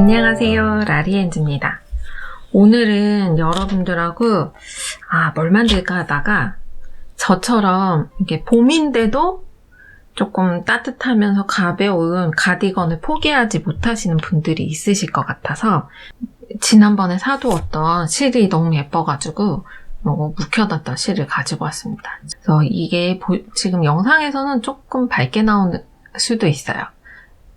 안녕하세요, 라리엔즈입니다. 오늘은 여러분들하고 뭘 만들까 하다가 저처럼 이게 봄인데도 조금 따뜻하면서 가벼운 가디건을 포기하지 못하시는 분들이 있으실 것 같아서 지난번에 사두었던 실이 너무 예뻐가지고 묵혀뒀던 실을 가지고 왔습니다. 그래서 이게 지금 영상에서는 조금 밝게 나올 수도 있어요.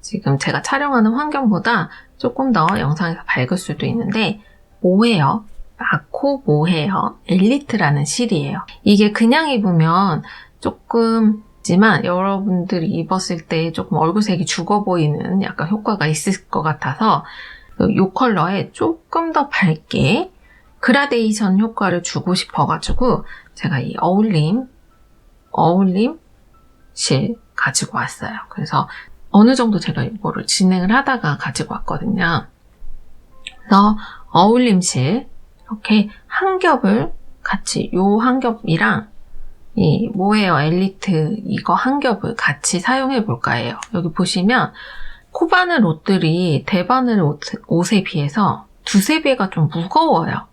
지금 제가 촬영하는 환경보다 조금 더 영상에서 밝을 수도 있는데 모헤어, 마코 모헤어 엘리트라는 실이에요. 이게 그냥 입으면 조금지만 여러분들이 입었을 때 조금 얼굴색이 죽어 보이는 약간 효과가 있을 것 같아서 이 컬러에 조금 더 밝게 그라데이션 효과를 주고 싶어가지고 제가 이 어울림 실 가지고 왔어요. 그래서 어느 정도 제가 이거를 진행을 하다가 가지고 왔거든요. 그래서 어울림실 이렇게 한 겹을 같이 한 겹이랑 이 모헤어 엘리트 이거 한 겹을 같이 사용해 볼까 해요. 여기 보시면 코바늘 옷들이 대바늘 옷에 비해서 두세 배가 좀 무거워요.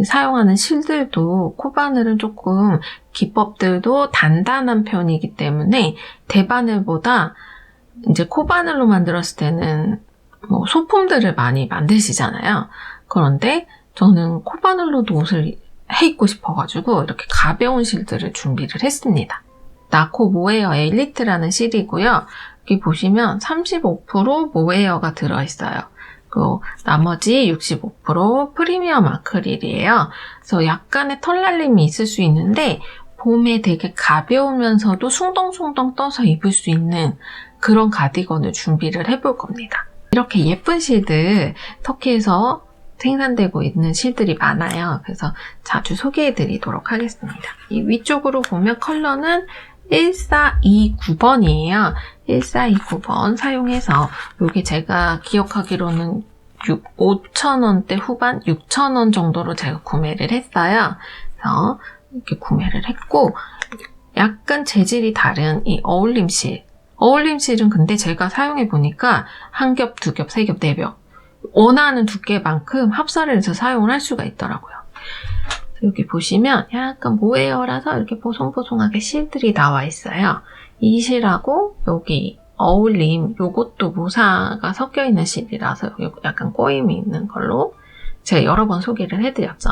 사용하는 실들도 코바늘은 조금 기법들도 단단한 편이기 때문에 대바늘보다 이제 코바늘로 만들었을 때는 소품들을 많이 만드시잖아요. 그런데 저는 코바늘로도 옷을 해 입고 싶어가지고 이렇게 가벼운 실들을 준비를 했습니다. 나코 모헤어 엘리트라는 실이고요. 여기 보시면 35% 모헤어가 들어있어요. 그리고 나머지 65% 프리미엄 아크릴이에요. 그래서 약간의 털날림이 있을 수 있는데 봄에 되게 가벼우면서도 숭덩숭덩 떠서 입을 수 있는 그런 가디건을 준비를 해볼 겁니다. 이렇게 예쁜 실들 터키에서 생산되고 있는 실들이 많아요. 그래서 자주 소개해드리도록 하겠습니다. 이 위쪽으로 보면 컬러는 1429번이에요. 1429번 사용해서 이게 제가 기억하기로는 5,000원대 후반 6,000원 정도로 제가 구매를 했어요. 그래서 이렇게 구매를 했고 약간 재질이 다른 이 어울림실은 근데 제가 사용해 보니까 한 겹, 두 겹, 세 겹, 네 겹 원하는 두께만큼 합사를 해서 사용을 할 수가 있더라고요. 여기 보시면 약간 모헤어라서 이렇게 보송보송하게 실들이 나와 있어요. 이 실하고 여기 어울림 요것도 모사가 섞여 있는 실이라서 약간 꼬임이 있는 걸로 제가 여러 번 소개를 해드렸죠.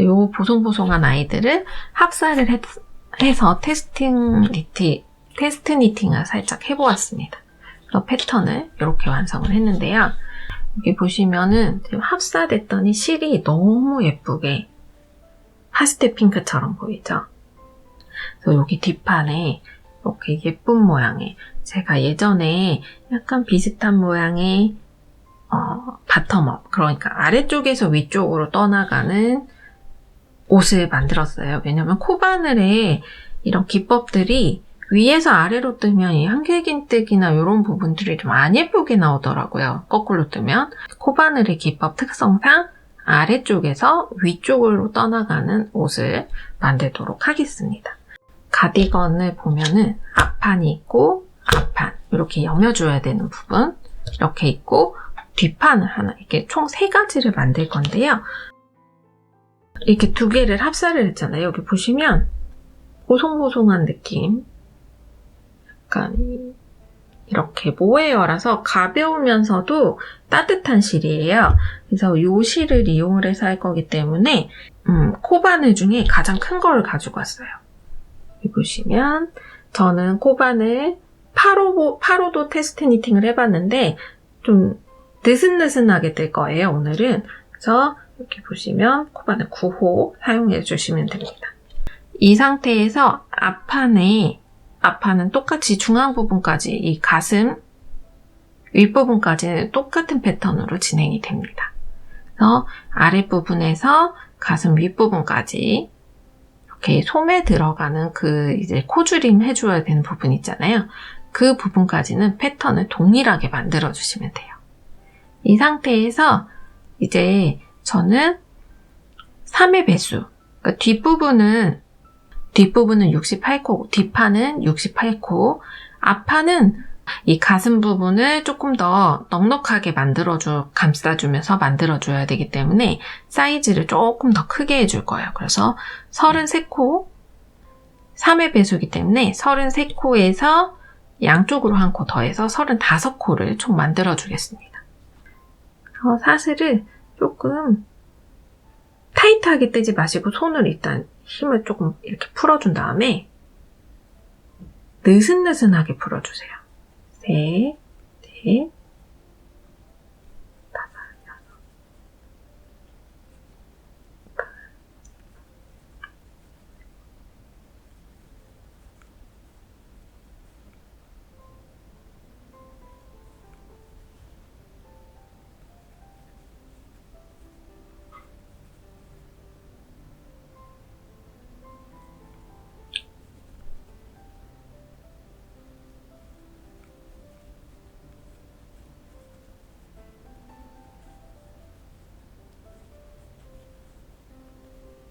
요 보송보송한 아이들을 합사를 해서 테스트 니팅을 살짝 해보았습니다. 그래서 패턴을 이렇게 완성을 했는데요. 여기 보시면은 지금 합사됐더니 실이 너무 예쁘게 파스텔 핑크처럼 보이죠? 그래서 여기 뒷판에 이렇게 예쁜 모양의 제가 예전에 약간 비슷한 모양의 바텀업 그러니까 아래쪽에서 위쪽으로 떠나가는 옷을 만들었어요. 왜냐면 코바늘에 이런 기법들이 위에서 아래로 뜨면 이 한길긴뜨기나 이런 부분들이 좀 안 예쁘게 나오더라고요. 거꾸로 뜨면 코바늘의 기법 특성상 아래쪽에서 위쪽으로 떠나가는 옷을 만들도록 하겠습니다. 가디건을 보면은 앞판이 있고 앞판 이렇게 여며줘야 되는 부분 이렇게 있고 뒷판을 하나 이렇게 총 3가지를 만들 건데요. 이렇게 두 개를 합사를 했잖아요. 여기 보시면 보송보송한 느낌 약간 이렇게 모헤어라서 가벼우면서도 따뜻한 실이에요. 그래서 이 실을 이용을 해서 할 거기 때문에 코바늘 중에 가장 큰 거를 가지고 왔어요. 여기 보시면 저는 코바늘 8호도 테스트 니팅을 해봤는데 좀 느슨느슨하게 뜰 거예요. 오늘은. 그래서 이렇게 보시면 코바늘 9호 사용해 주시면 됩니다. 이 상태에서 앞판은 똑같이 중앙 부분까지 이 가슴 윗부분까지는 똑같은 패턴으로 진행이 됩니다. 그래서 아랫부분에서 가슴 윗부분까지 이렇게 솜에 들어가는 그 이제 코줄임 해줘야 되는 부분 있잖아요. 그 부분까지는 패턴을 동일하게 만들어 주시면 돼요. 이 상태에서 이제 저는 3의 배수 그러니까 뒷부분은 68코, 뒷판은 68코, 앞판은 이 가슴 부분을 조금 더 넉넉하게 감싸주면서 만들어줘야 되기 때문에 사이즈를 조금 더 크게 해줄 거예요. 그래서 33코, 3의 배수이기 때문에 33코에서 양쪽으로 한 코 더해서 35코를 총 만들어주겠습니다. 사슬을 조금 타이트하게 뜨지 마시고 손을 일단 힘을 조금 이렇게 풀어준 다음에 느슨느슨하게 풀어주세요. 셋, 넷, 다섯, 여섯.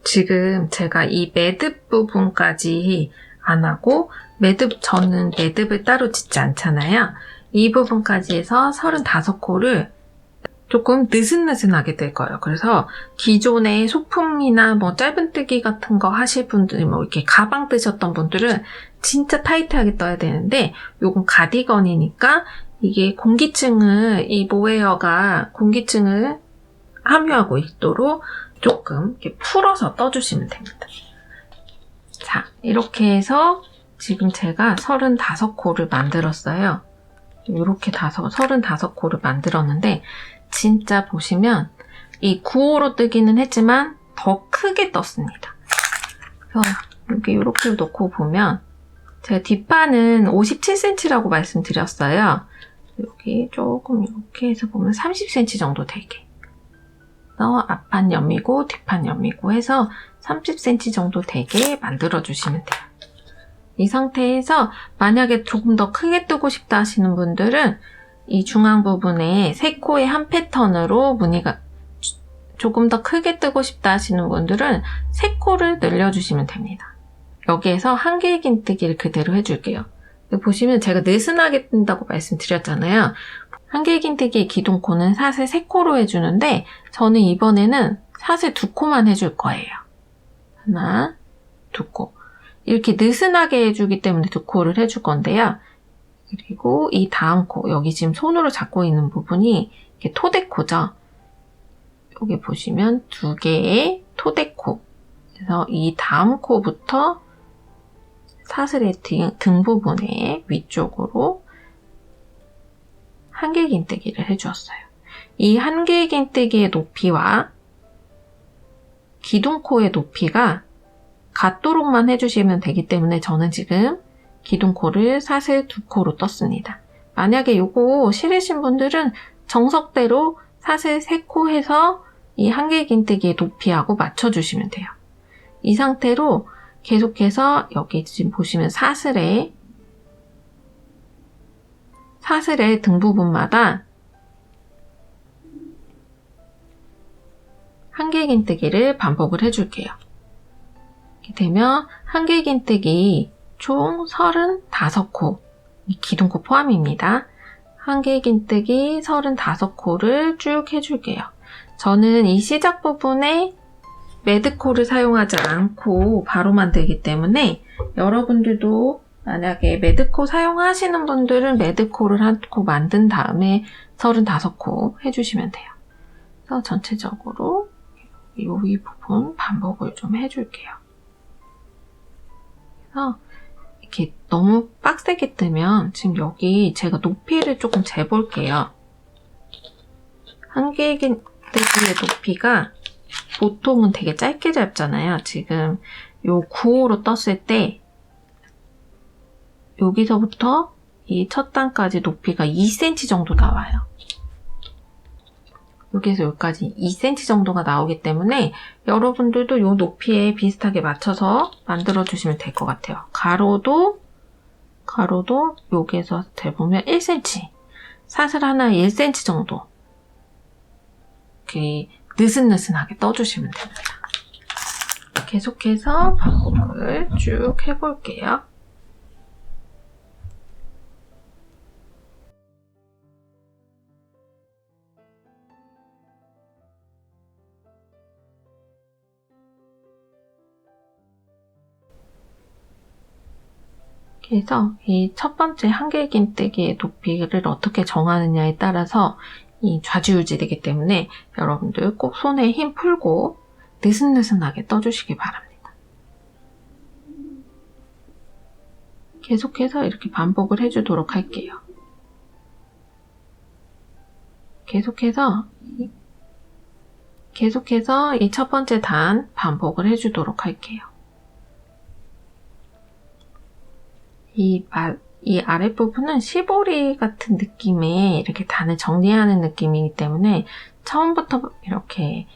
지금 제가 이 매듭 부분까지 안 하고 저는 매듭을 따로 짓지 않잖아요. 이 부분까지 해서 35코를 조금 느슨느슨하게 될 거예요. 그래서 기존에 소품이나 뭐 짧은뜨기 같은 거 하실 분들, 뭐 이렇게 가방 뜨셨던 분들은 진짜 타이트하게 떠야 되는데 요건 가디건이니까 이게 이 모헤어가 공기층을 함유하고 있도록 조금 이렇게 풀어서 떠주시면 됩니다. 자, 이렇게 해서 지금 제가 35코를 만들었어요. 이렇게 35코를 만들었는데 진짜 보시면 이 9호로 뜨기는 했지만 더 크게 떴습니다. 그래서 이렇게 놓고 보면 제가 뒷판은 57cm라고 말씀드렸어요. 여기 조금 이렇게 해서 보면 30cm 정도 되게. 앞판 옆이고 뒷판 옆이고 해서 30cm 정도 되게 만들어주시면 돼요. 이 상태에서 만약에 조금 더 크게 뜨고 싶다 하시는 분들은 이 중앙 부분에 3코의 한 패턴으로 무늬가 조금 더 크게 뜨고 싶다 하시는 분들은 3코를 늘려주시면 됩니다. 여기에서 한길 긴뜨기를 그대로 해줄게요. 보시면 제가 느슨하게 뜬다고 말씀드렸잖아요. 한길 긴뜨기의 기둥코는 사슬 3코로 해주는데 저는 이번에는 사슬 2코만 해줄 거예요. 하나, 2코. 이렇게 느슨하게 해주기 때문에 2코를 해줄 건데요. 그리고 이 다음 코, 여기 지금 손으로 잡고 있는 부분이 이렇게 토대코죠. 여기 보시면 2개의 토대코. 그래서 이 다음 코부터 사슬의 등 부분에 위쪽으로 한길 긴뜨기를 해주었어요. 이 한길 긴뜨기의 높이와 기둥코의 높이가 같도록만 해주시면 되기 때문에 저는 지금 기둥코를 사슬 2코로 떴습니다. 만약에 요거 싫으신 분들은 정석대로 사슬 3코 해서 이 한길 긴뜨기의 높이하고 맞춰주시면 돼요. 이 상태로 계속해서 여기 지금 보시면 사슬의 등 부분마다 한길 긴뜨기를 반복을 해줄게요. 이렇게 되면 한길 긴뜨기 총 35코, 기둥코 포함입니다. 한길 긴뜨기 35코를 쭉 해줄게요. 저는 이 시작 부분에 매듭코를 사용하지 않고 바로 만들기 때문에 여러분들도 만약에 매듭코 사용하시는 분들은 매듭코를 한 코 만든 다음에 35코 해주시면 돼요. 그래서 전체적으로 이 부분 반복을 좀 해줄게요. 그래서 이렇게 너무 빡세게 뜨면 지금 여기 제가 높이를 조금 재볼게요. 한길 긴뜨기의 높이가 보통은 되게 짧게 잡잖아요. 지금 요 9호로 떴을 때 여기서부터 이 첫 단까지 높이가 2cm 정도 나와요. 여기에서 여기까지 2cm 정도가 나오기 때문에 여러분들도 이 높이에 비슷하게 맞춰서 만들어주시면 될 것 같아요. 가로도 여기에서 재보면 1cm, 사슬 하나에 1cm 정도 이렇게 느슨느슨하게 떠주시면 됩니다. 계속해서 반복을 쭉 해볼게요. 이렇게 해서 이 첫 번째 한길긴뜨기의 높이를 어떻게 정하느냐에 따라서 이 좌지우지 되기 때문에 여러분들 꼭 손에 힘 풀고 느슨느슨하게 떠주시기 바랍니다. 계속해서 이렇게 반복을 해주도록 할게요. 계속해서 이 첫 번째 단 반복을 해주도록 할게요. 이 아랫부분은 시보리 같은 느낌의 이렇게 단을 정리하는 느낌이기 때문에 처음부터 이렇게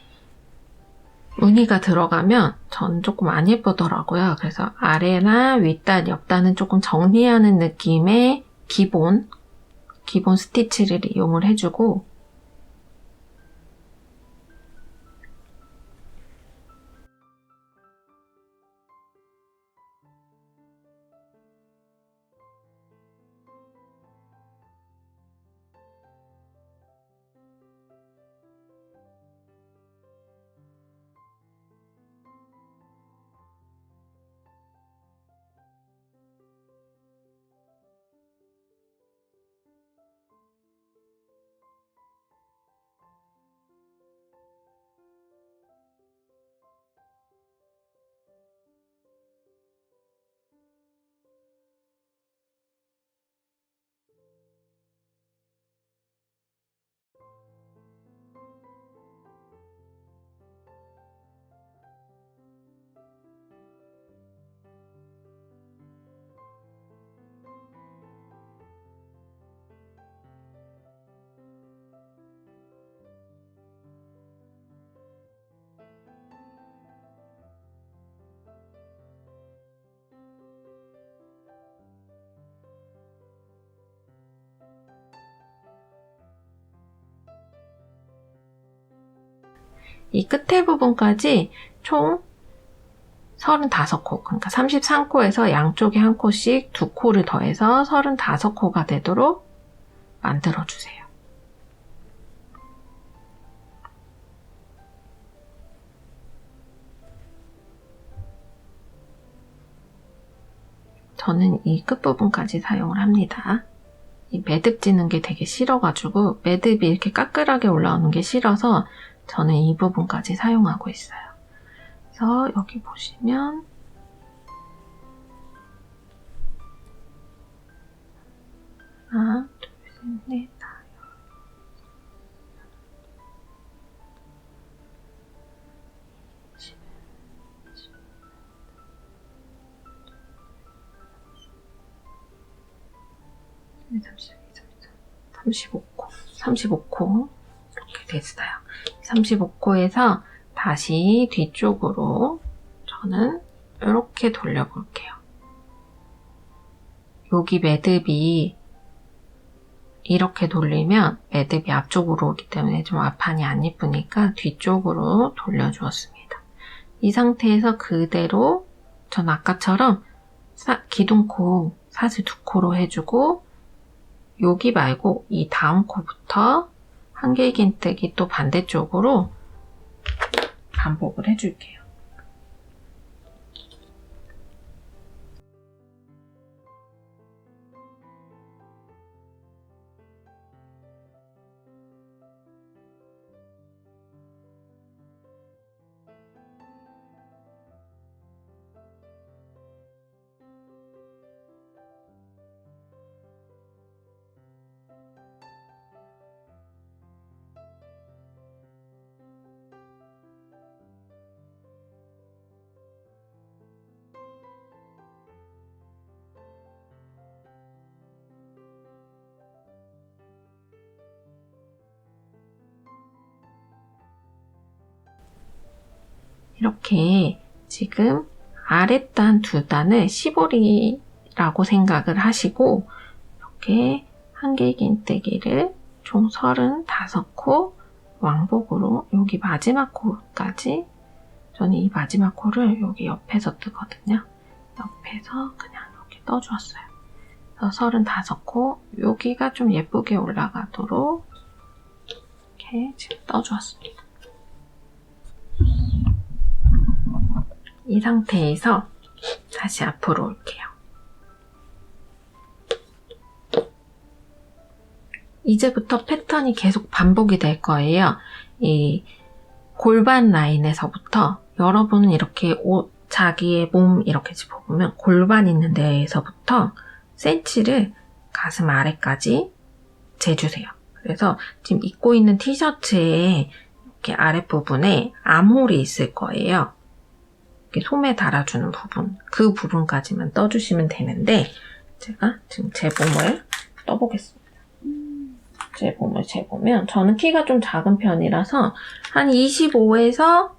무늬가 들어가면 전 조금 안 예쁘더라고요. 그래서 아래나 윗단, 옆단은 조금 정리하는 느낌의 기본 스티치를 이용을 해주고 이 끝에 부분까지 총 35코, 그러니까 33코에서 양쪽에 한 코씩 2코를 더해서 35코가 되도록 만들어주세요. 저는 이 끝부분까지 사용을 합니다. 이 매듭 지는 게 되게 싫어가지고 매듭이 이렇게 까끌하게 올라오는 게 싫어서 저는 이 부분까지 사용하고 있어요. 그래서 여기 보시면 하나, 둘, 셋, 넷, 다, 35코 이렇게 됐어요. 35코에서 다시 뒤쪽으로 저는 이렇게 돌려볼게요. 여기 매듭이 이렇게 돌리면 매듭이 앞쪽으로 오기 때문에 좀 앞판이 안 예쁘니까 뒤쪽으로 돌려주었습니다. 이 상태에서 그대로 전 아까처럼 기둥코 사슬 2코로 해주고 여기 말고 이 다음 코부터 한길긴뜨기 또 반대쪽으로 반복을 해줄게요. 이렇게 지금 아랫단 2단을 시보리라고 생각을 하시고 이렇게 한길긴뜨기를 총 35코 왕복으로 여기 마지막 코까지 저는 이 마지막 코를 여기 옆에서 뜨거든요. 옆에서 그냥 이렇게 떠주었어요. 그래서 35코 여기가 좀 예쁘게 올라가도록 이렇게 지금 떠주었습니다. 이 상태에서 다시 앞으로 올게요. 이제부터 패턴이 계속 반복이 될 거예요. 이 골반 라인에서부터 여러분은 이렇게 자기의 몸 이렇게 짚어보면 골반 있는 데에서부터 센치를 가슴 아래까지 재주세요. 그래서 지금 입고 있는 티셔츠에 이렇게 아랫부분에 암홀이 있을 거예요. 이렇게 소매 달아주는 부분, 그 부분까지만 떠주시면 되는데 제가 지금 제 몸을 떠보겠습니다. 제 몸을 재보면 저는 키가 좀 작은 편이라서 한 25에서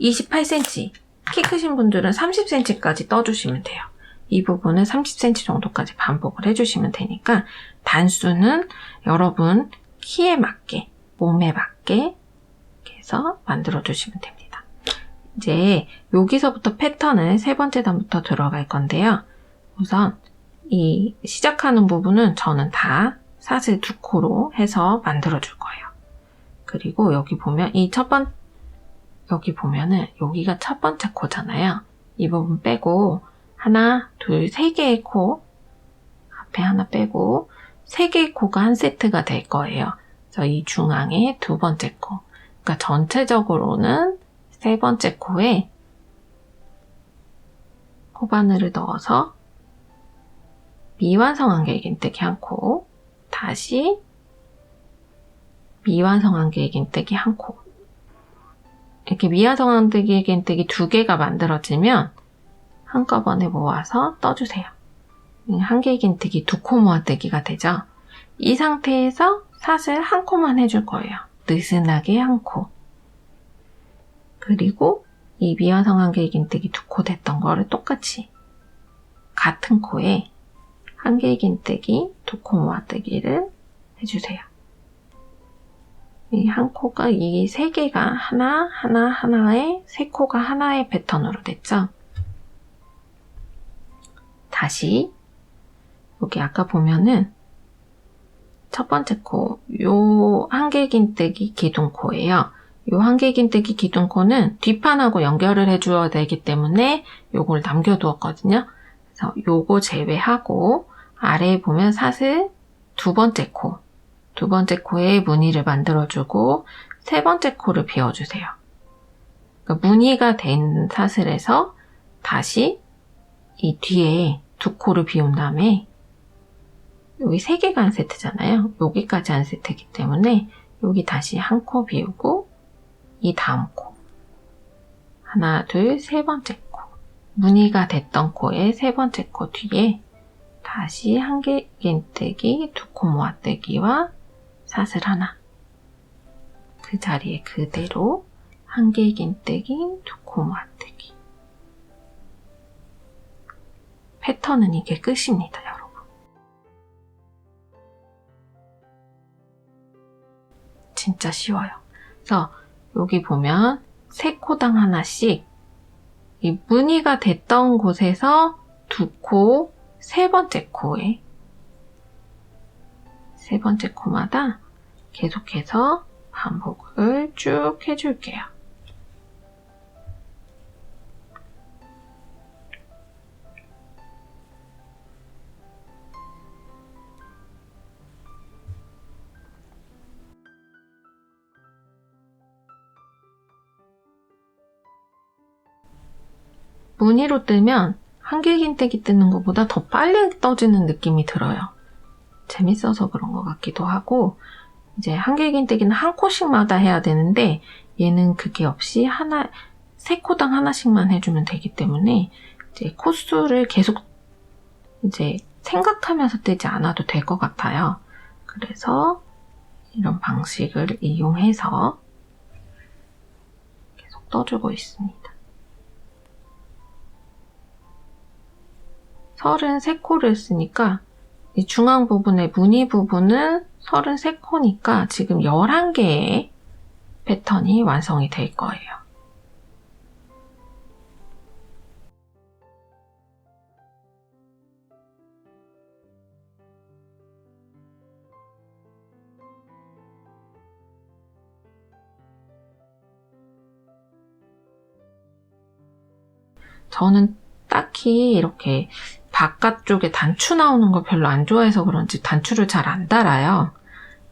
28cm, 키 크신 분들은 30cm까지 떠주시면 돼요. 이 부분은 30cm 정도까지 반복을 해주시면 되니까 단수는 여러분 키에 맞게, 몸에 맞게 이렇게 해서 만들어주시면 됩니다. 이제 여기서부터 패턴은 세 번째 단부터 들어갈 건데요. 우선 이 시작하는 부분은 저는 다 사슬 2코로 해서 만들어줄 거예요. 그리고 여기 보면 여기 보면은 여기가 첫 번째 코잖아요. 이 부분 빼고 하나, 둘, 세 개의 코 앞에 하나 빼고 세 개의 코가 한 세트가 될 거예요. 그래서 이 중앙에 두 번째 코. 그러니까 전체적으로는 세 번째 코에 코바늘을 넣어서 미완성한 길긴뜨기 한 코, 다시 미완성한 길긴뜨기 한 코. 이렇게 미완성한 길긴뜨기 두 개가 만들어지면 한꺼번에 모아서 떠주세요. 한 길긴뜨기 두 코 모아뜨기가 되죠. 이 상태에서 사슬 한 코만 해줄 거예요. 느슨하게 한 코. 그리고 이 미완성한 길긴뜨기 두 코 됐던 거를 똑같이 같은 코에 한 길긴뜨기 두 코 모아뜨기를 해주세요. 이 한 코가 이 세 개가 하나에 세 코가 하나의 패턴으로 됐죠. 다시 여기 아까 보면은 첫 번째 코, 요 한길긴뜨기 기둥코예요. 요 한길긴뜨기 기둥코는 뒷판하고 연결을 해줘야 되기 때문에 요걸 남겨두었거든요. 그래서 요거 제외하고 아래에 보면 사슬 두 번째 코에 무늬를 만들어주고 세 번째 코를 비워주세요. 그러니까 무늬가 된 사슬에서 다시 이 뒤에 두 코를 비운 다음에 여기 세 개가 한 세트잖아요. 여기까지 한 세트이기 때문에 여기 다시 한 코 비우고 이 다음 코 하나, 둘, 세 번째 코 무늬가 됐던 코의 세 번째 코 뒤에 다시 한 길긴뜨기 두 코 모아뜨기와 사슬 하나 그 자리에 그대로 한 길긴뜨기 두 코 모아뜨기 패턴은 이게 끝입니다, 여러분. 진짜 쉬워요. 그래서 여기 보면 세 코당 하나씩 이 무늬가 됐던 곳에서 두 코, 세 번째 코에 세 번째 코마다 계속해서 반복을 쭉 해줄게요. 무늬로 뜨면 한길긴뜨기 뜨는 것보다 더 빨리 떠지는 느낌이 들어요. 재밌어서 그런 것 같기도 하고 이제 한길긴뜨기는 한 코씩마다 해야 되는데 얘는 그게 없이 세 코당 하나씩만 해주면 되기 때문에 이제 코수를 계속 이제 생각하면서 뜨지 않아도 될 것 같아요. 그래서 이런 방식을 이용해서 계속 떠주고 있습니다. 33코를 했으니까 이 중앙 부분의 무늬 부분은 33코니까 지금 11개의 패턴이 완성이 될 거예요. 저는 딱히 이렇게 바깥쪽에 단추 나오는 거 별로 안 좋아해서 그런지 단추를 잘 안 달아요.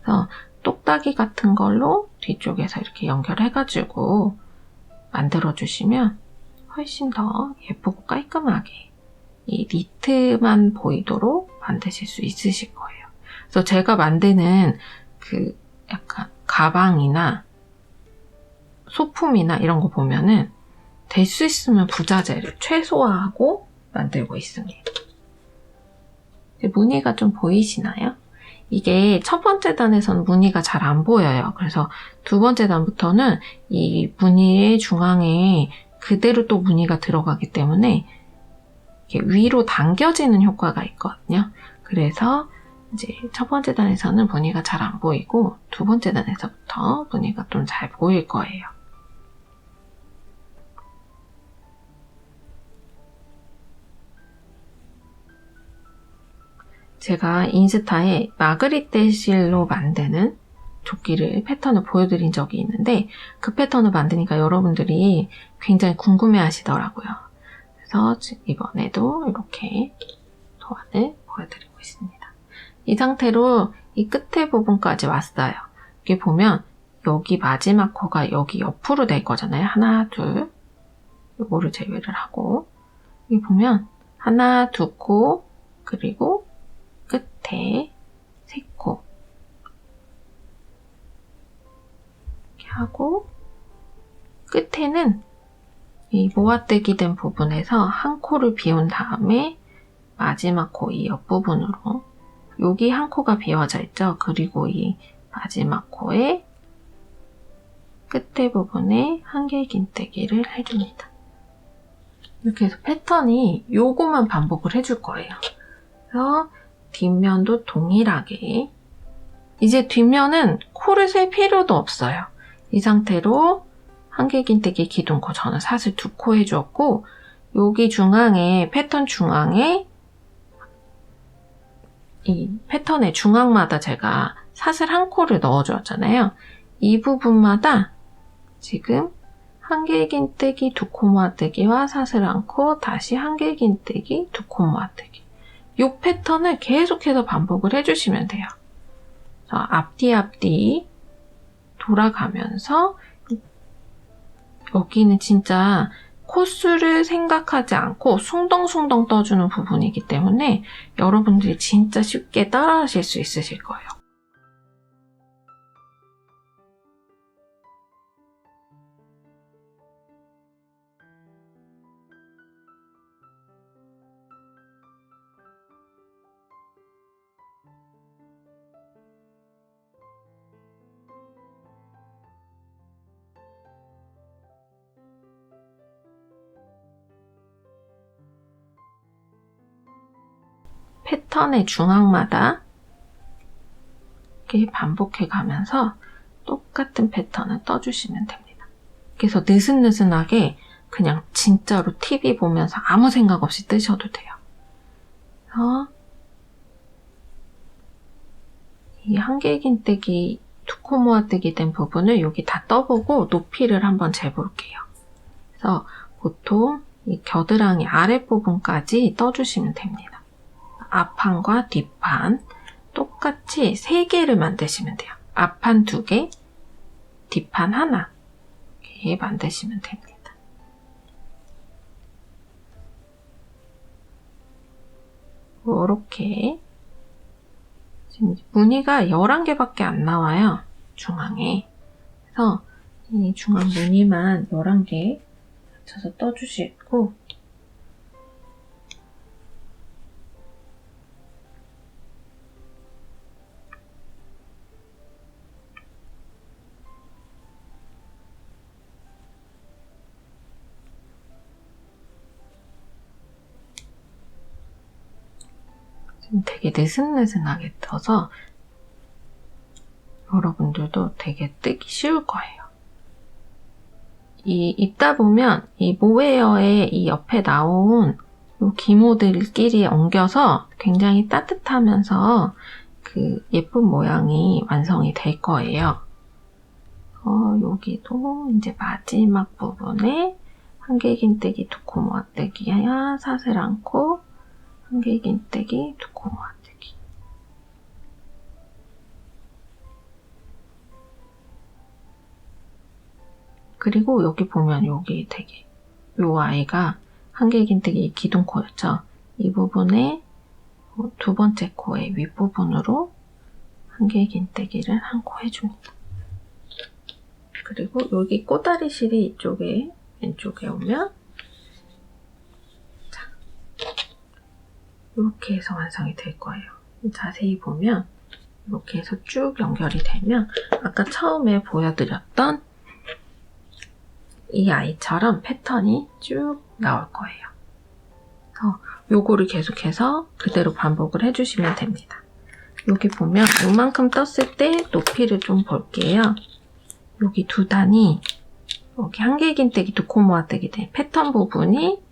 그래서 똑딱이 같은 걸로 뒤쪽에서 이렇게 연결해가지고 만들어주시면 훨씬 더 예쁘고 깔끔하게 이 니트만 보이도록 만드실 수 있으실 거예요. 그래서 제가 만드는 그 약간 가방이나 소품이나 이런 거 보면은 될 수 있으면 부자재를 최소화하고 만들고 있습니다. 무늬가 좀 보이시나요? 이게 첫 번째 단에서는 무늬가 잘 안 보여요. 그래서 두 번째 단부터는 이 무늬의 중앙에 그대로 또 무늬가 들어가기 때문에 이렇게 위로 당겨지는 효과가 있거든요. 그래서 이제 첫 번째 단에서는 무늬가 잘 안 보이고 두 번째 단에서부터 무늬가 좀 잘 보일 거예요. 제가 인스타에 마그리떼 실로 만드는 조끼를 패턴을 보여드린 적이 있는데 그 패턴을 만드니까 여러분들이 굉장히 궁금해 하시더라고요. 그래서 이번에도 이렇게 도안을 보여드리고 있습니다. 이 상태로 이 끝에 부분까지 왔어요. 여기 보면 여기 마지막 코가 여기 옆으로 될 거잖아요. 하나, 둘. 요거를 제외를 하고 여기 보면 하나, 두 코, 그리고 끝에 세 코 이렇게 하고 끝에는 이 모아뜨기 된 부분에서 한 코를 비운 다음에 마지막 코 이 옆부분으로 여기 한 코가 비워져 있죠. 그리고 이 마지막 코의 끝에 부분에 한길긴뜨기를 해줍니다. 이렇게 해서 패턴이 요거만 반복을 해줄 거예요. 그래서 뒷면도 동일하게 이제 뒷면은 코를 셀 필요도 없어요. 이 상태로 한길긴뜨기 기둥코 저는 사슬 2코 해주었고 여기 중앙에 패턴 중앙에 이 패턴의 중앙마다 제가 사슬 1코를 넣어주었잖아요. 이 부분마다 지금 한길긴뜨기 2코 모아뜨기와 사슬 1코 다시 한길긴뜨기 2코 모아뜨기 이 패턴을 계속해서 반복을 해주시면 돼요. 앞뒤 돌아가면서 여기는 진짜 코수를 생각하지 않고 숭덩숭덩 떠주는 부분이기 때문에 여러분들이 진짜 쉽게 따라하실 수 있으실 거예요. 패턴의 중앙마다 이렇게 반복해 가면서 똑같은 패턴을 떠주시면 됩니다. 그래서 느슨느슨하게 그냥 진짜로 TV 보면서 아무 생각 없이 뜨셔도 돼요. 그래서 이 한길긴뜨기 2코 모아뜨기 된 부분을 여기 다 떠보고 높이를 한번 재볼게요. 그래서 보통 이 겨드랑이 아랫부분까지 떠주시면 됩니다. 앞판과 뒷판 똑같이 3개를 만드시면 돼요. 앞판 2개, 뒷판 하나 이렇게 만드시면 됩니다. 이렇게 지금 무늬가 11개밖에 안 나와요. 중앙에. 그래서 이 중앙 무늬만 11개 맞춰서 떠주시고 되게 느슨느슨하게 떠서 여러분들도 되게 뜨기 쉬울 거예요. 입다 보면 이 모웨어의 이 옆에 나온 이 기모들끼리 엉겨서 굉장히 따뜻하면서 그 예쁜 모양이 완성이 될 거예요. 여기도 이제 마지막 부분에 한길긴뜨기 2코 모아뜨기야 사슬 않고 한길긴뜨기 2코 모아뜨기 그리고 여기 보면 여기 되게 요 아이가 한길긴뜨기 기둥코였죠. 이 부분에 두 번째 코의 윗부분으로 한길긴뜨기를 한 코 해줍니다. 그리고 여기 꼬다리 실이 이쪽에 왼쪽에 오면 자, 이렇게 해서 완성이 될 거예요. 자세히 보면 이렇게 해서 쭉 연결이 되면 아까 처음에 보여드렸던 이 아이처럼 패턴이 쭉 나올 거예요. 요거를 계속해서 그대로 반복을 해주시면 됩니다. 여기 보면 요만큼 떴을 때 높이를 좀 볼게요. 여기 두 단이 여기 한길긴뜨기 두 코 모아뜨기 된 패턴 부분이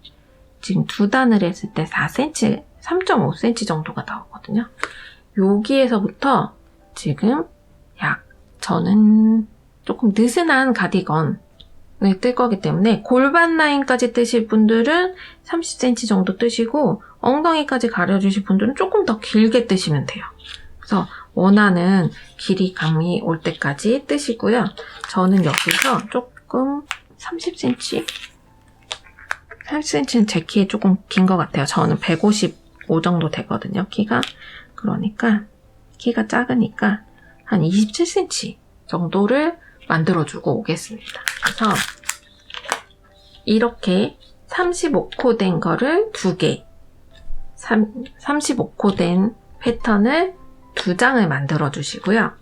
지금 두 단을 했을 때 4cm, 3.5cm 정도가 나오거든요. 여기에서부터 지금 저는 조금 느슨한 가디건을 뜰 거기 때문에 골반 라인까지 뜨실 분들은 30cm 정도 뜨시고 엉덩이까지 가려주실 분들은 조금 더 길게 뜨시면 돼요. 그래서 원하는 길이감이 올 때까지 뜨시고요. 저는 여기서 조금 30cm? 30cm는 제 키에 조금 긴 것 같아요. 저는 155 정도 되거든요, 키가. 그러니까 키가 작으니까 한 27cm 정도를 만들어주고 오겠습니다. 그래서 이렇게 35코 된 거를 2개, 35코 된 패턴을 2장을 만들어 주시고요.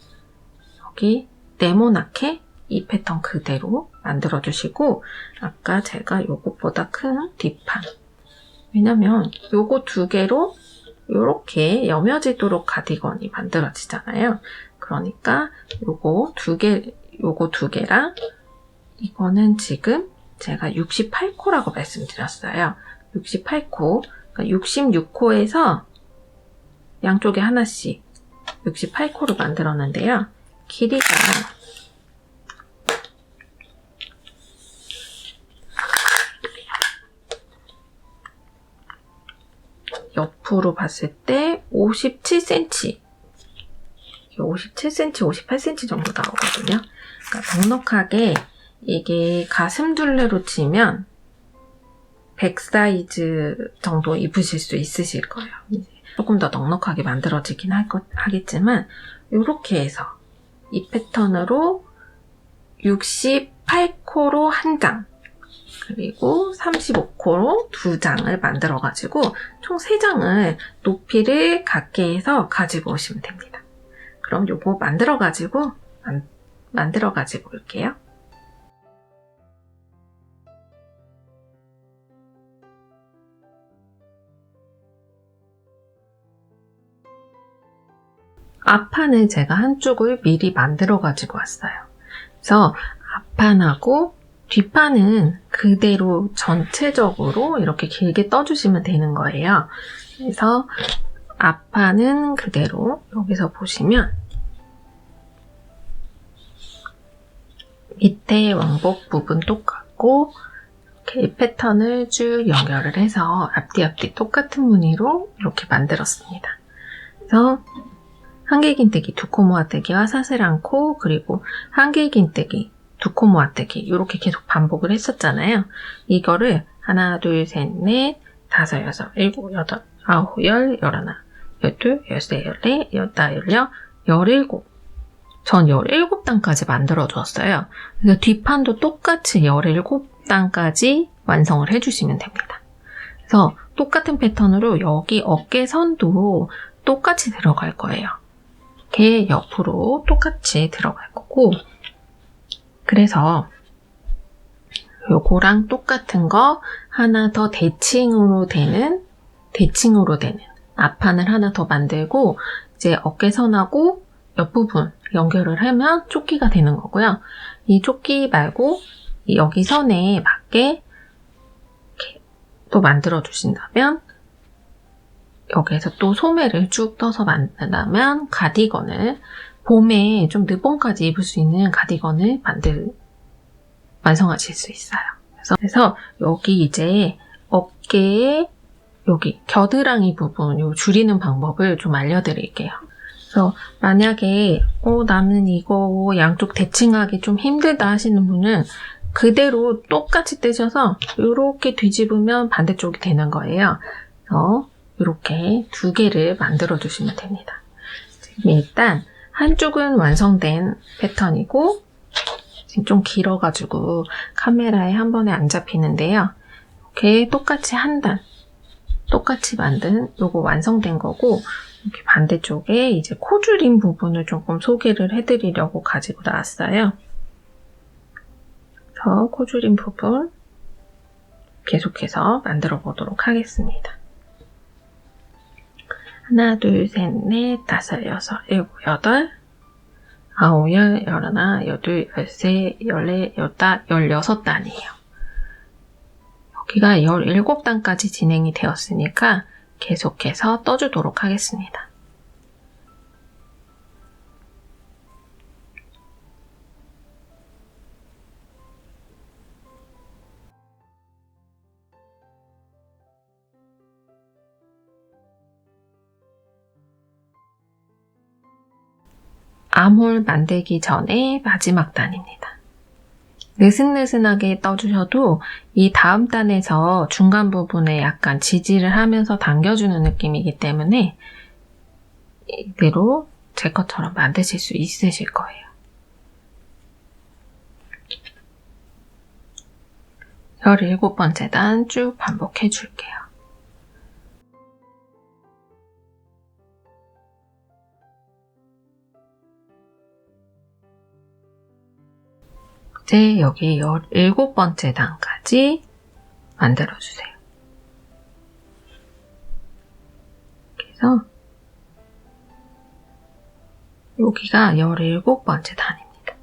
여기 네모나게 이 패턴 그대로 만들어 주시고 아까 제가 요것보다 큰 뒷판, 왜냐면 요거 2개로 요렇게 여며지도록 가디건이 만들어지잖아요. 그러니까 요거 2개랑 이거는 지금 제가 68코라고 말씀드렸어요. 68코, 그러니까 66코에서 양쪽에 하나씩 68코를 만들었는데요. 길이가 옆으로 봤을 때 57cm, 57cm, 58cm 정도 나오거든요. 그러니까 넉넉하게 이게 가슴 둘레로 치면 100 사이즈 정도 입으실 수 있으실 거예요. 조금 더 넉넉하게 만들어지긴 하겠지만 이렇게 해서 이 패턴으로 68코로 한 장, 그리고 35코로 2장을 만들어가지고 총 3장을 높이를 같게 해서 가지고 오시면 됩니다. 그럼 요거 만들어가지고 올게요. 앞판을 제가 한쪽을 미리 만들어 가지고 왔어요. 그래서 앞판하고 뒷판은 그대로 전체적으로 이렇게 길게 떠주시면 되는 거예요. 그래서 앞판은 그대로 여기서 보시면 밑에 왕복 부분 똑같고 이렇게 패턴을 쭉 연결을 해서 앞뒤 똑같은 무늬로 이렇게 만들었습니다. 그래서 한길긴뜨기, 2코 모아뜨기와 사슬 1코, 그리고 한길긴뜨기, 2코 모아뜨기 이렇게 계속 반복을 했었잖아요. 이거를 하나, 둘, 셋, 넷, 다섯, 여섯, 일곱, 여덟, 아홉, 열, 열하나, 열둘, 열세, 열네, 열다, 열여, 열일곱. 전 17단까지 만들어 주었어요. 그래서 뒷판도 똑같이 17단까지 완성을 해주시면 됩니다. 그래서 똑같은 패턴으로 여기 어깨선도 똑같이 들어갈 거예요. 이렇게 옆으로 똑같이 들어갈 거고, 그래서 요거랑 똑같은 거 하나 더 대칭으로 되는 앞판을 하나 더 만들고 이제 어깨선하고 옆부분 연결을 하면 조끼가 되는 거고요. 이 조끼 말고 여기 선에 맞게 이렇게 또 만들어 주신다면 여기에서 또 소매를 쭉 떠서 만든다면 가디건을 봄에 좀 늦봄까지 입을 수 있는 가디건을 완성하실 수 있어요. 그래서 여기 이제 어깨에 여기 겨드랑이 부분 요 줄이는 방법을 좀 알려드릴게요. 그래서 만약에 나는 이거 양쪽 대칭하기 좀 힘들다 하시는 분은 그대로 똑같이 떼셔서 이렇게 뒤집으면 반대쪽이 되는 거예요. 그래서 이렇게 두 개를 만들어 주시면 됩니다. 지금 일단 한쪽은 완성된 패턴이고 지금 좀 길어가지고 카메라에 한 번에 안 잡히는데요. 이렇게 똑같이 한 단, 똑같이 만든 요거 완성된 거고 이렇게 반대쪽에 이제 코줄인 부분을 조금 소개를 해드리려고 가지고 나왔어요. 그래서 코줄인 부분 계속해서 만들어 보도록 하겠습니다. 하나, 둘, 셋, 넷, 다섯, 여섯, 일곱, 여덟, 아홉, 열, 열하나, 열둘, 열세, 열네, 열다, 16단이에요. 여기가 17단까지 진행이 되었으니까 계속해서 떠주도록 하겠습니다. 암홀 만들기 전에 마지막 단입니다. 느슨느슨하게 떠주셔도 이 다음 단에서 중간 부분에 약간 지지를 하면서 당겨주는 느낌이기 때문에 이대로 제 것처럼 만드실 수 있으실 거예요. 17번째 단 쭉 반복해 줄게요. 이제 여기 17번째 단까지 만들어주세요. 그래서 여기가 17번째 단입니다.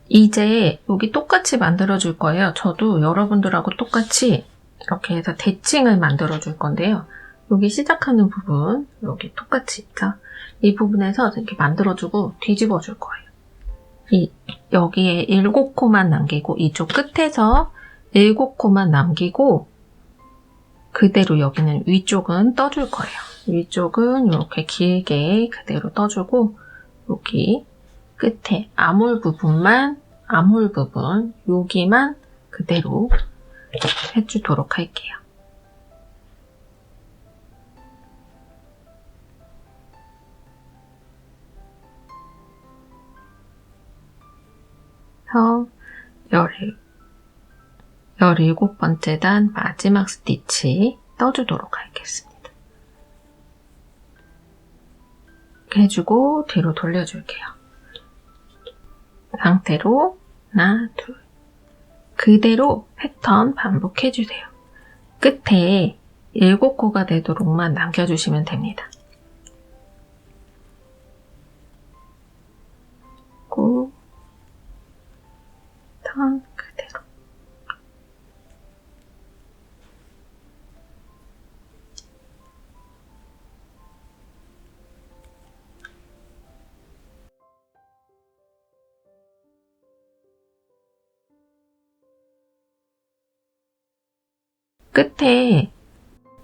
이제 여기 똑같이 만들어줄 거예요. 저도 여러분들하고 똑같이 이렇게 해서 대칭을 만들어줄 건데요. 여기 시작하는 부분, 여기 똑같이 있죠? 이 부분에서 이렇게 만들어주고 뒤집어줄 거예요. 여기에 7코만 남기고 이쪽 끝에서 7코만 남기고 그대로 여기는 위쪽은 떠줄 거예요. 위쪽은 이렇게 길게 그대로 떠주고 여기 끝에 암홀 부분 여기만 그대로 해주도록 할게요. 그래서 17번째 단 마지막 스티치 떠주도록 하겠습니다. 이렇게 해주고 뒤로 돌려줄게요. 상태로 하나, 둘 그대로 패턴 반복해주세요. 끝에 7코가 되도록만 남겨주시면 됩니다. 고 턴 그대로 끝에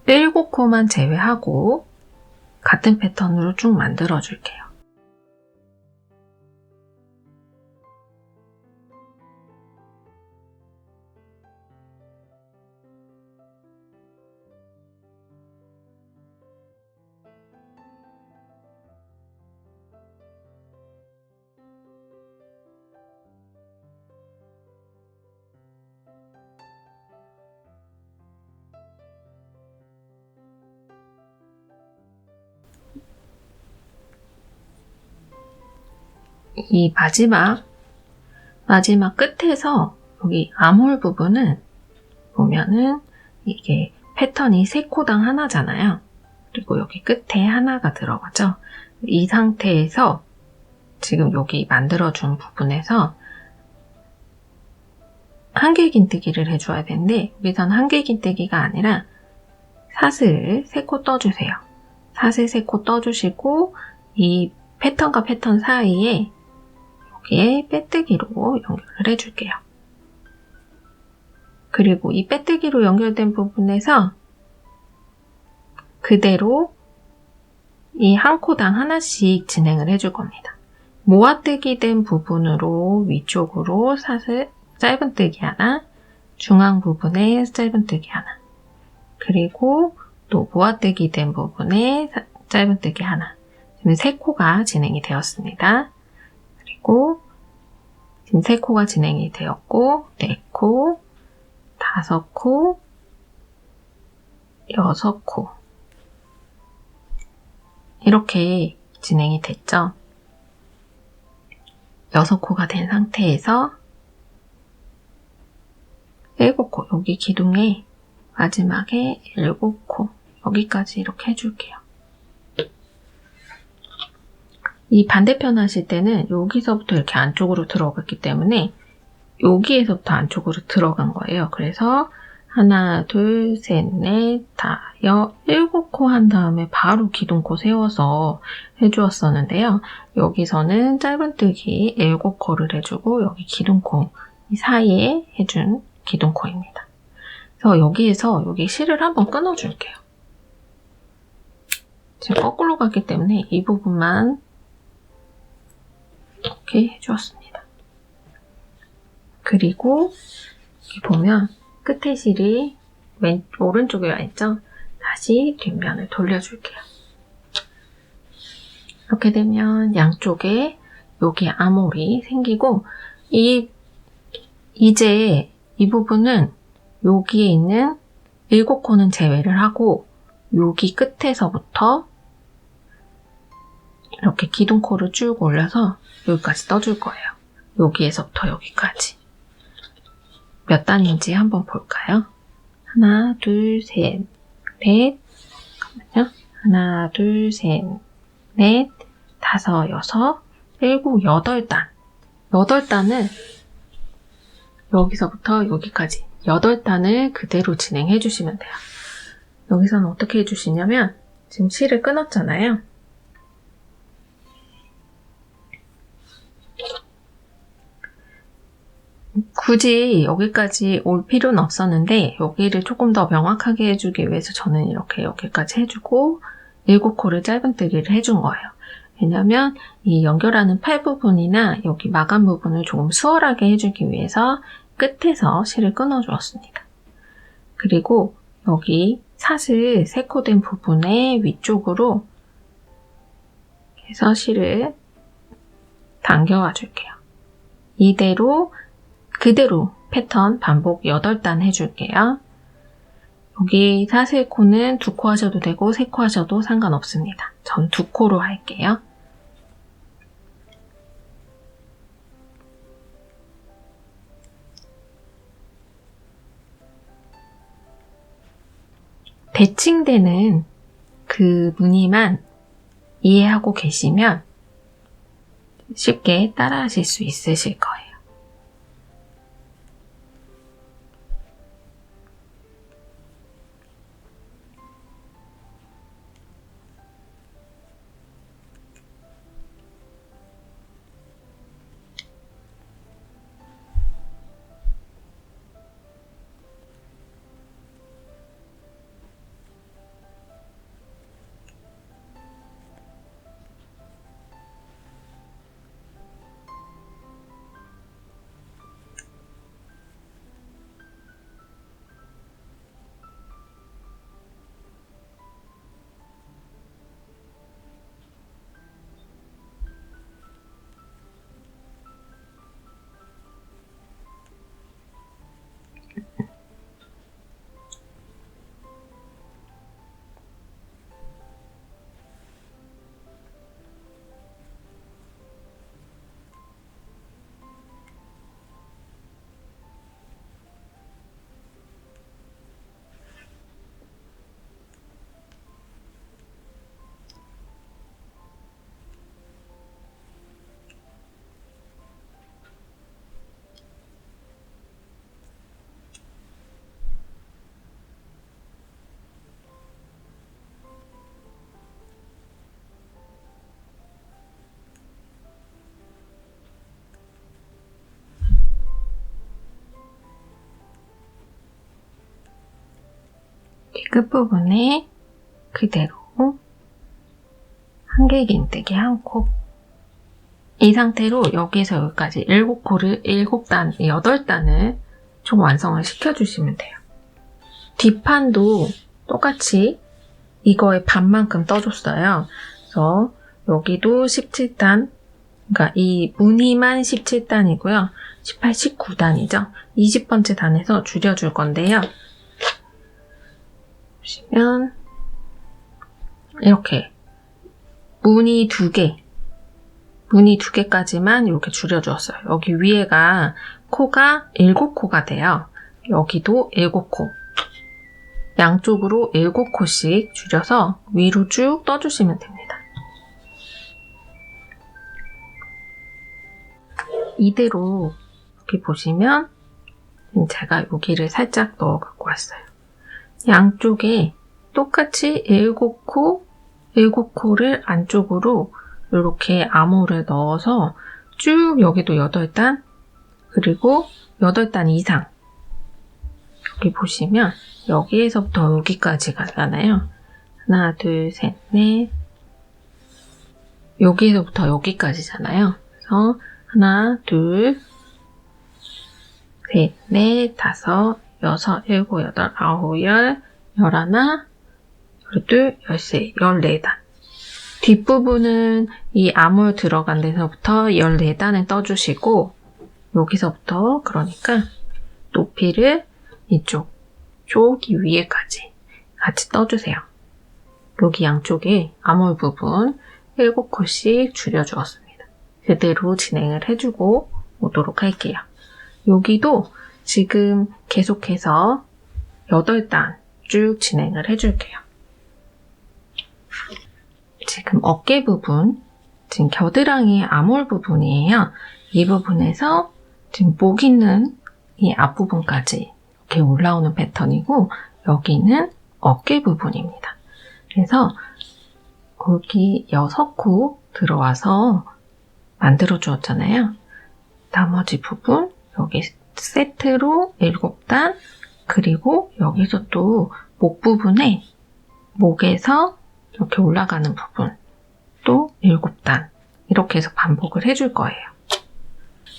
7코만 제외하고 같은 패턴으로 쭉 만들어 줄게요. 이 마지막 끝에서 여기 암홀 부분은 보면은 이게 패턴이 3코당 하나잖아요. 그리고 여기 끝에 하나가 들어가죠. 이 상태에서 지금 여기 만들어준 부분에서 한길긴뜨기를 해줘야 되는데 여기서는 한길긴뜨기가 아니라 사슬 3코 떠주세요. 사슬 3코 떠주시고 이 패턴과 패턴 사이에 여기에 빼뜨기로 연결을 해줄게요. 그리고 이 빼뜨기로 연결된 부분에서 그대로 이 한 코당 하나씩 진행을 해줄 겁니다. 모아뜨기 된 부분으로 위쪽으로 사슬 짧은뜨기 하나, 중앙 부분에 짧은뜨기 하나, 그리고 또 모아뜨기 된 부분에 짧은뜨기 하나. 지금 3코가 진행이 되었습니다. 그리고 지금 3코가 진행이 되었고 4코, 5코, 6코 이렇게 진행이 됐죠. 6코가 된 상태에서 7코, 여기 기둥에 마지막에 7코, 여기까지 이렇게 해줄게요. 이 반대편 하실 때는 여기서부터 이렇게 안쪽으로 들어갔기 때문에 여기에서부터 안쪽으로 들어간 거예요. 그래서 하나, 둘, 셋, 넷, 다, 7코 한 다음에 바로 기둥코 세워서 해주었었는데요. 여기서는 짧은뜨기 7코를 해주고 여기 기둥코 이 사이에 해준 기둥코입니다. 그래서 여기에서 여기 실을 한번 끊어줄게요. 지금 거꾸로 갔기 때문에 이 부분만 이렇게 해주었습니다. 그리고 여기 보면 끝에 실이 오른쪽에 와 있죠? 다시 뒷면을 돌려줄게요. 이렇게 되면 양쪽에 여기 암홀이 생기고 이제 이 부분은 여기에 있는 7코는 제외를 하고 여기 끝에서부터 이렇게 기둥코를 쭉 올려서 여기까지 떠줄 거예요. 여기에서부터 여기까지. 몇 단인지 한번 볼까요? 하나, 둘, 셋, 넷, 잠깐만요. 하나, 둘, 셋, 넷, 5, 6, 7, 8단. 8단을 여기서부터 여기까지 8단을 그대로 진행해 주시면 돼요. 여기서는 어떻게 해주시냐면 지금 실을 끊었잖아요. 굳이 여기까지 올 필요는 없었는데 여기를 조금 더 명확하게 해주기 위해서 저는 이렇게 여기까지 해주고 7코를 짧은뜨기를 해준 거예요. 왜냐면 이 연결하는 팔 부분이나 여기 마감 부분을 조금 수월하게 해주기 위해서 끝에서 실을 끊어주었습니다. 그리고 여기 사슬 3코 된 부분의 위쪽으로 해서 실을 당겨와 줄게요. 이대로 그대로 패턴 반복 8단 해줄게요. 여기 사슬코는 2코 하셔도 되고 3코 하셔도 상관없습니다. 전 2코로 할게요. 대칭되는 그 무늬만 이해하고 계시면 쉽게 따라 하실 수 있으실 거예요. 끝부분에 그대로 한길긴뜨기 1코, 이 상태로 여기에서 여기까지 7코를 8단을 총 완성을 시켜주시면 돼요. 뒷판도 똑같이 이거의 반만큼 떠줬어요. 그래서 여기도 17단, 그러니까 이 무늬만 17단이고요. 18, 19단이죠. 20번째 단에서 줄여줄 건데요. 보시면 이렇게 무늬 2개까지만 이렇게 줄여주었어요. 여기 위에가 코가 7코가 돼요. 여기도 7코. 양쪽으로 7코씩 줄여서 위로 쭉 떠주시면 됩니다. 이대로 여기 보시면 제가 여기를 살짝 넣어 갖고 왔어요. 양쪽에 똑같이 7코를 안쪽으로 이렇게 암호를 넣어서 쭉 여기도 8단, 그리고 8단 이상. 여기 보시면 여기에서부터 여기까지 가잖아요. 하나, 둘, 셋, 넷. 여기에서부터 여기까지잖아요. 그래서 하나, 둘, 셋, 넷, 다섯, 여섯, 일곱, 여덟, 아홉, 열, 열하나, 열둘, 열세, 14단. 뒷부분은 이 암홀 들어간 데서부터 14단을 떠주시고, 여기서부터 그러니까 높이를 이쪽, 저기 위에까지 같이 떠주세요. 여기 양쪽에 암홀 부분 7코씩 줄여주었습니다. 그대로 진행을 해주고 오도록 할게요. 여기도 지금 계속해서 8단 쭉 진행을 해줄게요. 지금 어깨 부분, 지금 겨드랑이 암홀 부분이에요. 이 부분에서 지금 목 있는 이 앞부분까지 이렇게 올라오는 패턴이고, 여기는 어깨 부분입니다. 그래서 여기 6코 들어와서 만들어 주었잖아요. 나머지 부분 여기 세트로 7단, 그리고 여기서 또 목 부분에 목에서 이렇게 올라가는 부분 또 7단, 이렇게 해서 반복을 해줄 거예요.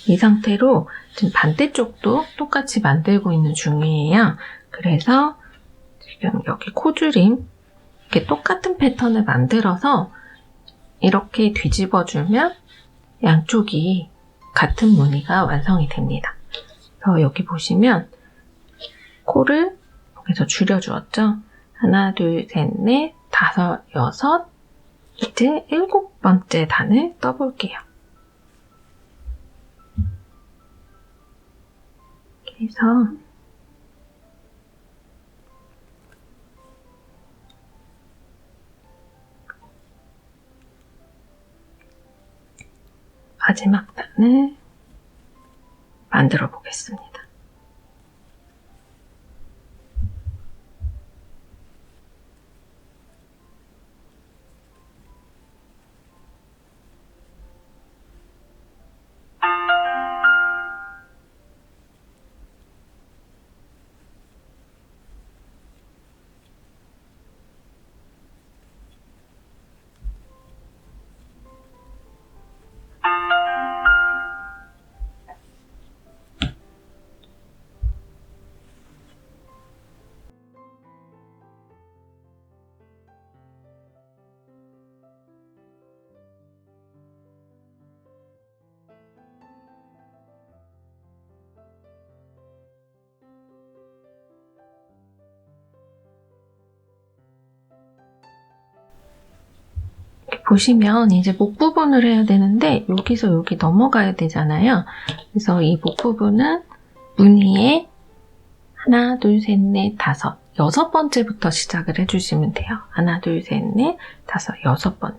이 상태로 지금 반대쪽도 똑같이 만들고 있는 중이에요. 그래서 지금 여기 코줄임 이렇게 똑같은 패턴을 만들어서 이렇게 뒤집어주면 양쪽이 같은 무늬가 완성이 됩니다. 그래서 여기 보시면 코를 여기서 줄여주었죠. 하나, 둘, 셋, 넷, 다섯, 여섯, 이제 7번째 단을 떠볼게요. 그래서 마지막 단을 만들어 보겠습니다. 보시면 이제 목 부분을 해야 되는데 여기서 여기 넘어가야 되잖아요. 그래서 이 목 부분은 무늬에 하나, 둘, 셋, 넷, 다섯, 6번째부터 시작을 해주시면 돼요. 하나, 둘, 셋, 넷, 다섯, 6번째.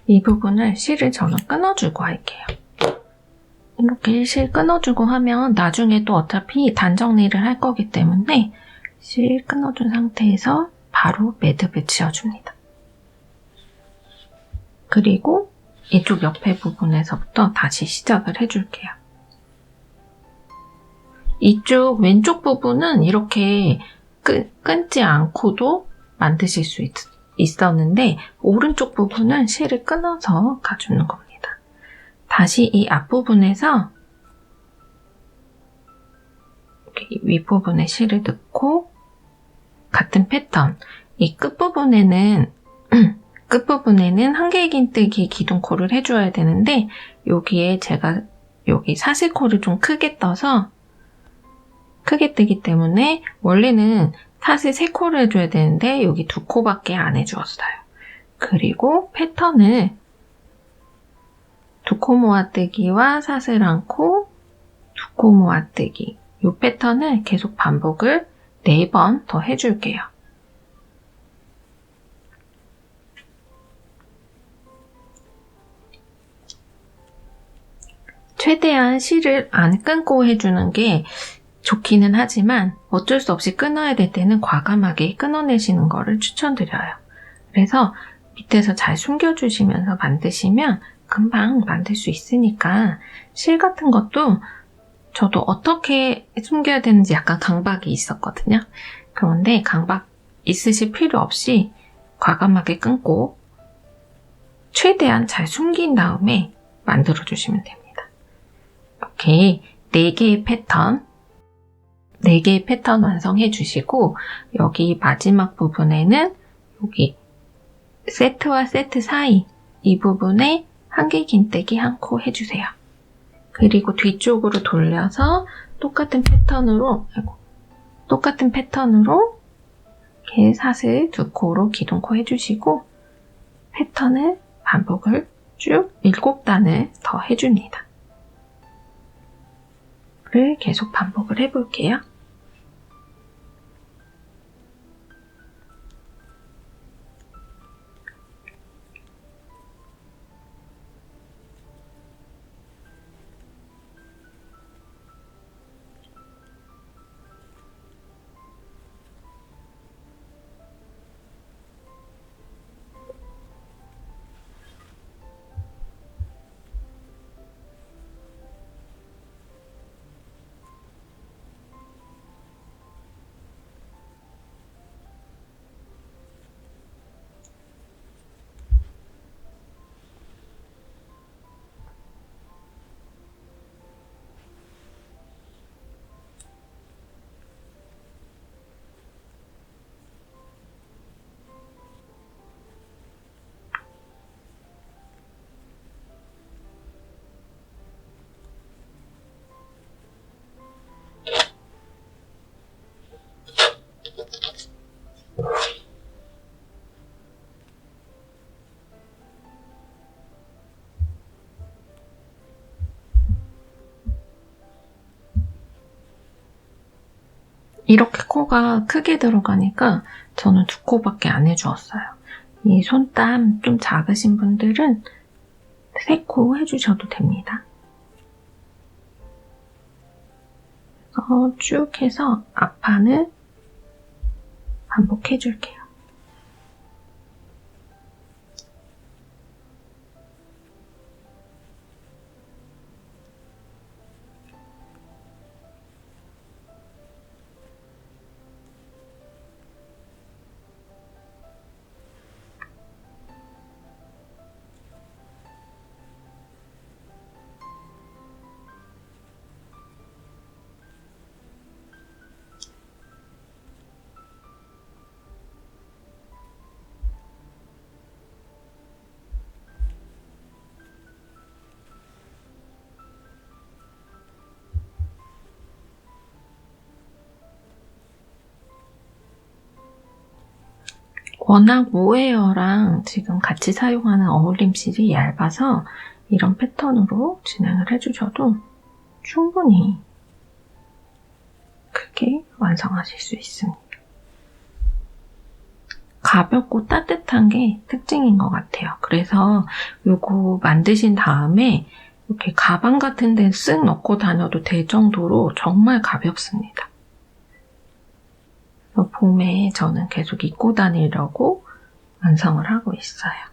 이 부분을 실을 저는 끊어주고 할게요. 이렇게 실 끊어주고 하면 나중에 또 어차피 단 정리를 할 거기 때문에 실 끊어준 상태에서 바로 매듭을 지어줍니다. 그리고 이쪽 옆에 부분에서부터 다시 시작을 해줄게요. 이쪽 왼쪽 부분은 이렇게 끊지 않고도 만드실 수 있었는데 오른쪽 부분은 실을 끊어서 가주는 겁니다. 다시 이 앞부분에서 윗부분에 실을 넣고 같은 패턴, 이 끝부분에는 한개 긴뜨기 기둥코를 해줘야 되는데 여기에 제가 여기 사슬코를 좀 크게 떠서 크게 뜨기 때문에 원래는 사슬 3코를 해줘야 되는데 여기 2코밖에 안 해주었어요. 그리고 패턴을 2코 모아뜨기와 사슬 1코, 2코 모아뜨기 이 패턴을 계속 반복을 4번 더 해줄게요. 최대한 실을 안 끊고 해주는 게 좋기는 하지만 어쩔 수 없이 끊어야 될 때는 과감하게 끊어내시는 거를 추천드려요. 그래서 밑에서 잘 숨겨주시면서 만드시면 금방 만들 수 있으니까 실 같은 것도 저도 어떻게 숨겨야 되는지 약간 강박이 있었거든요. 그런데 강박 있으실 필요 없이 과감하게 끊고 최대한 잘 숨긴 다음에 만들어주시면 됩니다. 이렇게 4개의 패턴 완성해 주시고 여기 마지막 부분에는 여기 세트와 세트 사이 이 부분에 한개 긴뜨기 1코 해주세요. 그리고 뒤쪽으로 돌려서 똑같은 패턴으로 이렇게 사슬 2코로 기둥코 해주시고 패턴을 반복을 쭉 7단을 더 해줍니다. 를 계속 반복을 해볼게요. 이렇게 코가 크게 들어가니까 저는 2코밖에 안 해주었어요. 이 손땀 좀 작으신 분들은 3코 해주셔도 됩니다. 쭉 해서 앞판을 반복해줄게요. 워낙 모헤어랑 지금 같이 사용하는 어울림실이 얇아서 이런 패턴으로 진행을 해주셔도 충분히 크게 완성하실 수 있습니다. 가볍고 따뜻한 게 특징인 것 같아요. 그래서 이거 만드신 다음에 이렇게 가방 같은 데 쓱 넣고 다녀도 될 정도로 정말 가볍습니다. 봄에 저는 계속 입고 다니려고 완성을 하고 있어요.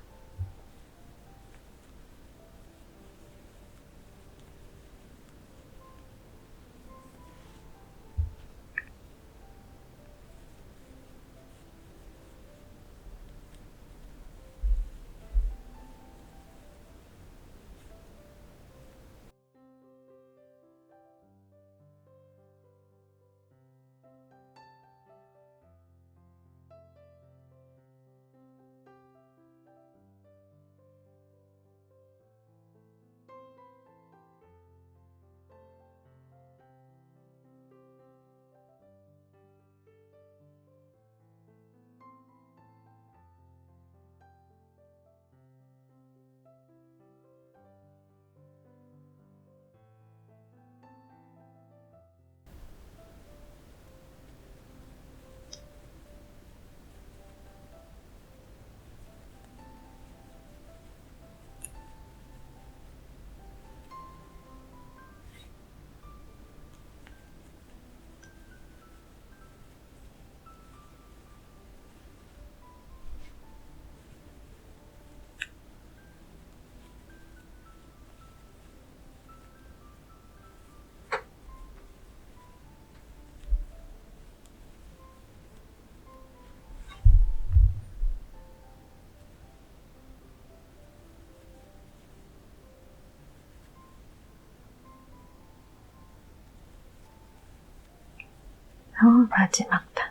마지막 단.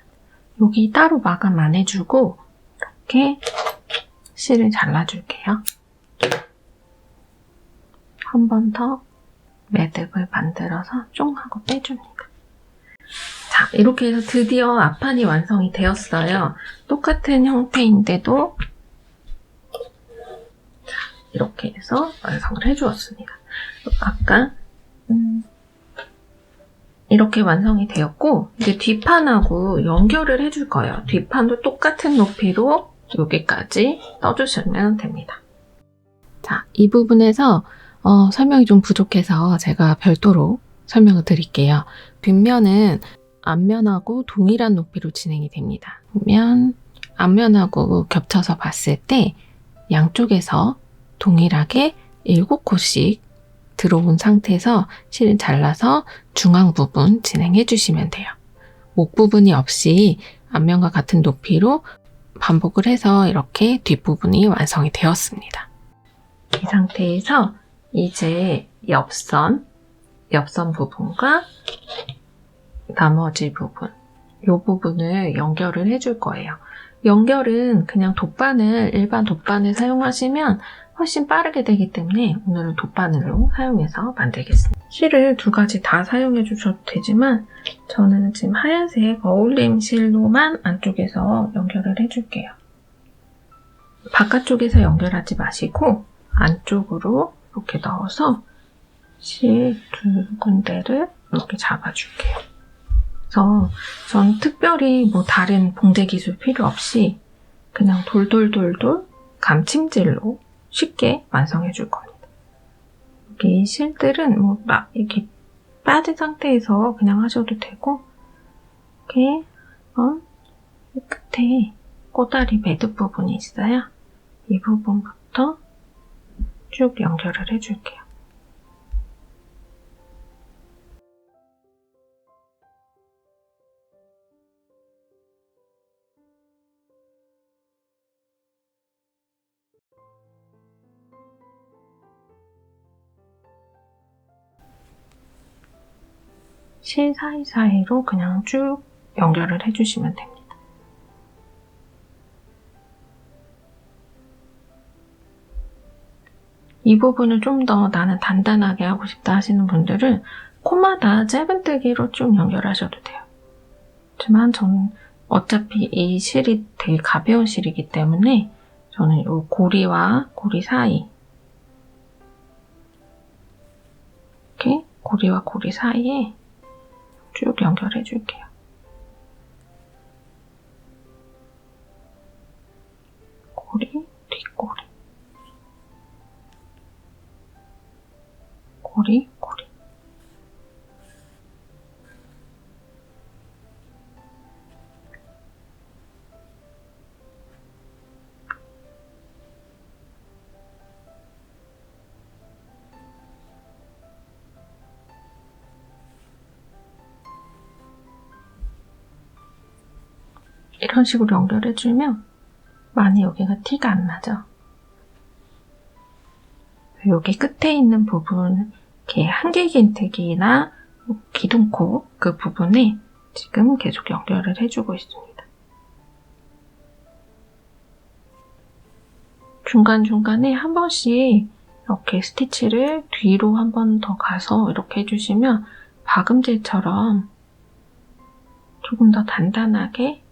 여기 따로 마감 안 해주고 이렇게 실을 잘라줄게요. 한 번 더 매듭을 만들어서 쫑 하고 빼줍니다. 자, 이렇게 해서 드디어 앞판이 완성이 되었어요. 똑같은 형태인데도 자, 이렇게 해서 완성을 해주었습니다. 아까 이렇게 완성이 되었고 이제 뒷판하고 연결을 해줄 거예요. 뒷판도 똑같은 높이로 여기까지 떠주시면 됩니다. 자, 이 부분에서 설명이 좀 부족해서 제가 별도로 설명을 드릴게요. 뒷면은 앞면하고 동일한 높이로 진행이 됩니다. 보면 앞면하고 겹쳐서 봤을 때 양쪽에서 동일하게 7코씩 들어온 상태에서 실을 잘라서 중앙 부분 진행해 주시면 돼요. 목 부분이 없이 앞면과 같은 높이로 반복을 해서 이렇게 뒷부분이 완성이 되었습니다. 이 상태에서 이제 옆선 부분과 나머지 부분, 이 부분을 연결을 해줄 거예요. 연결은 그냥 돗바늘, 일반 돗바늘 사용하시면 훨씬 빠르게 되기 때문에 오늘은 돗바늘로 사용해서 만들겠습니다. 실을 2가지 다 사용해 주셔도 되지만 저는 지금 하얀색 어울림 실로만 안쪽에서 연결을 해줄게요. 바깥쪽에서 연결하지 마시고 안쪽으로 이렇게 넣어서 실 2군데를 이렇게 잡아줄게요. 그래서 전 특별히 뭐 다른 봉제 기술 필요 없이 그냥 돌돌돌돌 감침질로 쉽게 완성해 줄 겁니다. 여기 실들은 뭐 막 이렇게 빠진 상태에서 그냥 하셔도 되고 이렇게 이 끝에 꼬다리 매듭 부분이 있어요. 이 부분부터 쭉 연결을 해줄게요. 실 사이사이로 그냥 쭉 연결을 해주시면 됩니다. 이 부분을 좀 더 나는 단단하게 하고 싶다 하시는 분들은 코마다 짧은뜨기로 쭉 연결하셔도 돼요. 하지만 저는 어차피 이 실이 되게 가벼운 실이기 때문에 저는 이 고리와 고리 사이 이렇게 고리와 고리 사이에 쭉 연결해 줄게요. 고리, 뒷고리, 고리, 고리. 이런 식으로 연결해주면 많이 여기가 티가 안 나죠? 여기 끝에 있는 부분, 이렇게 한길긴뜨기나 기둥코 그 부분에 지금 계속 연결을 해주고 있습니다. 중간중간에 한 번씩 이렇게 스티치를 뒤로 한 번 더 가서 이렇게 해주시면 박음질처럼 조금 더 단단하게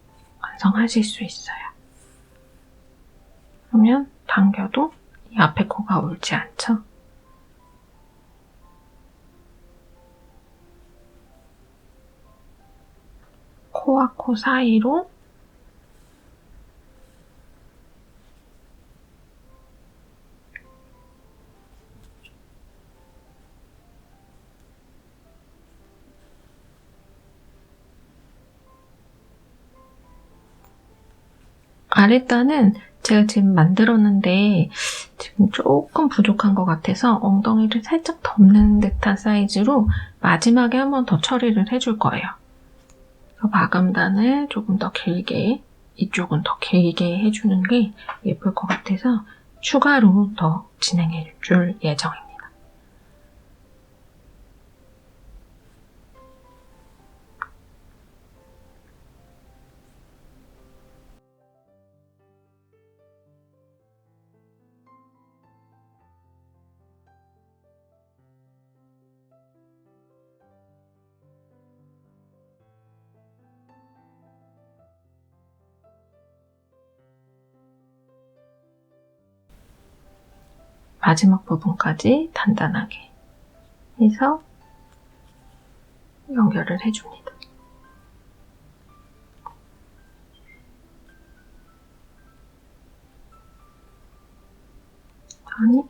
완성하실 수 있어요. 그러면 당겨도 이 앞에 코가 울지 않죠? 코와 코 사이로 아랫단은 제가 지금 만들었는데 지금 조금 부족한 것 같아서 엉덩이를 살짝 덮는 듯한 사이즈로 마지막에 한 번 더 처리를 해줄 거예요. 그래서 마감단을 조금 더 길게, 이쪽은 더 길게 해주는 게 예쁠 것 같아서 추가로 더 진행해 줄 예정입니다. 마지막 부분까지 단단하게 해서 연결을 해줍니다. 아니,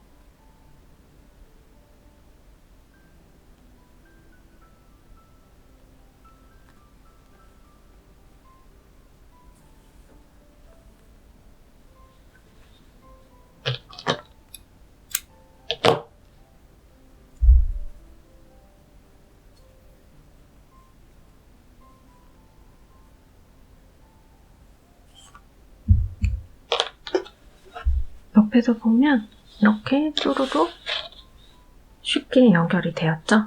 옆에서 보면 이렇게 뚜루룩 쉽게 연결이 되었죠?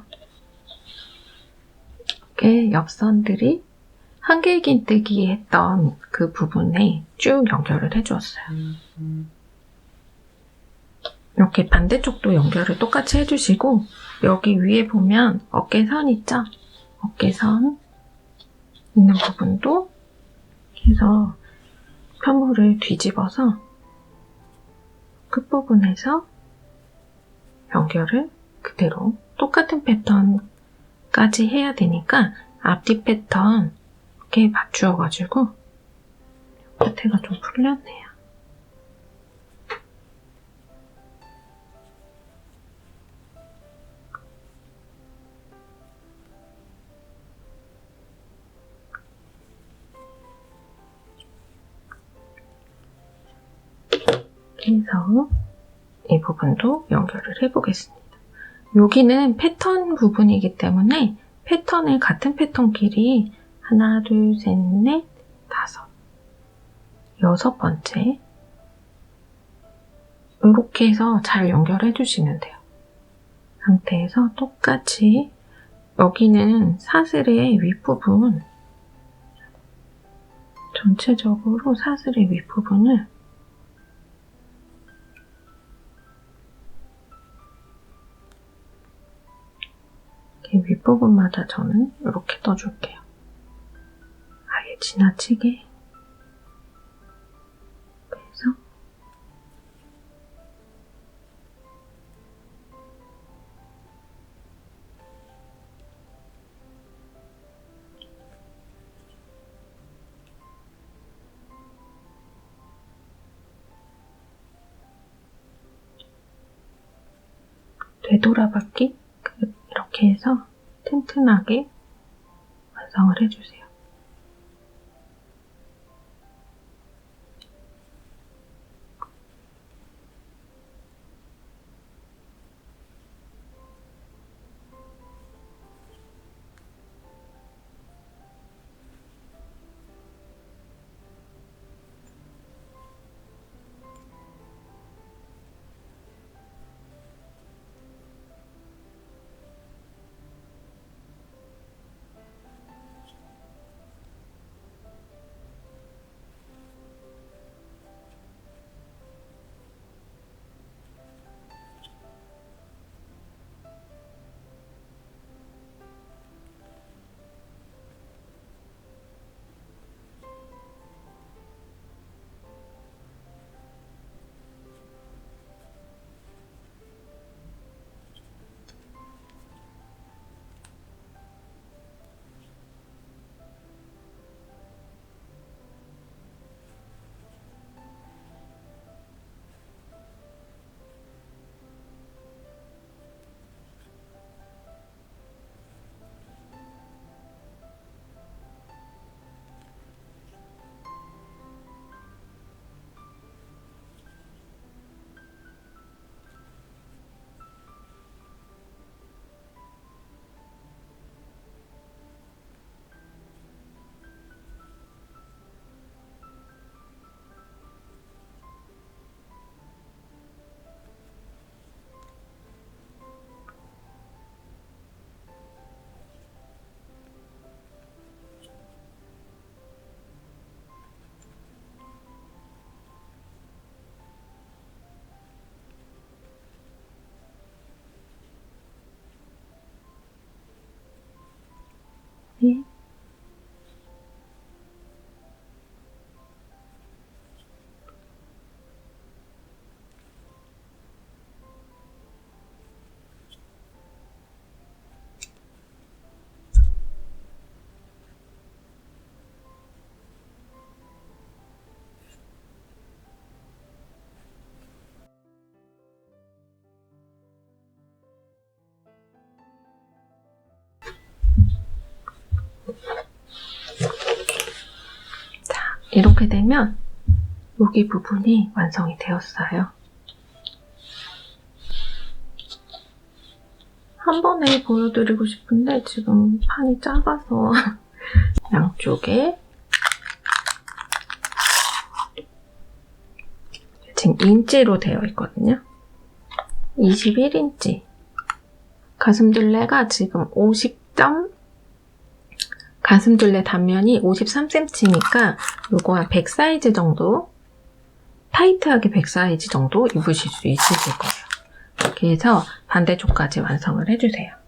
이렇게 옆선들이 한길긴뜨기 했던 그 부분에 쭉 연결을 해주었어요. 이렇게 반대쪽도 연결을 똑같이 해주시고 여기 위에 보면 어깨선 있죠? 어깨선 있는 부분도 해서 편물을 뒤집어서 끝부분에서 연결을 그대로 똑같은 패턴까지 해야 되니까 앞뒤 패턴 이렇게 맞추어가지고 끝에가 좀 풀렸네요. 그래서 이 부분도 연결을 해보겠습니다. 여기는 패턴 부분이기 때문에 패턴을 같은 패턴끼리 하나, 둘, 셋, 넷, 다섯, 여섯 번째 이렇게 해서 잘 연결해 주시면 돼요. 상태에서 똑같이 여기는 사슬의 윗부분 전체적으로 사슬의 윗부분을 이렇게 윗부분마다 저는 이렇게 떠줄게요. 아예 지나치게 빼서 되돌아받기 이렇게 해서 튼튼하게 완성을 해주세요. 네. 이렇게 되면 여기 부분이 완성이 되었어요. 한 번에 보여드리고 싶은데 지금 판이 작아서 양쪽에 지금 인치로 되어 있거든요. 21인치. 가슴둘레가 지금 가슴둘레 단면이 53cm니까 요거 한 100 사이즈 정도, 타이트하게 100 사이즈 정도 입으실 수 있으실 거예요. 이렇게 해서 반대쪽까지 완성을 해주세요.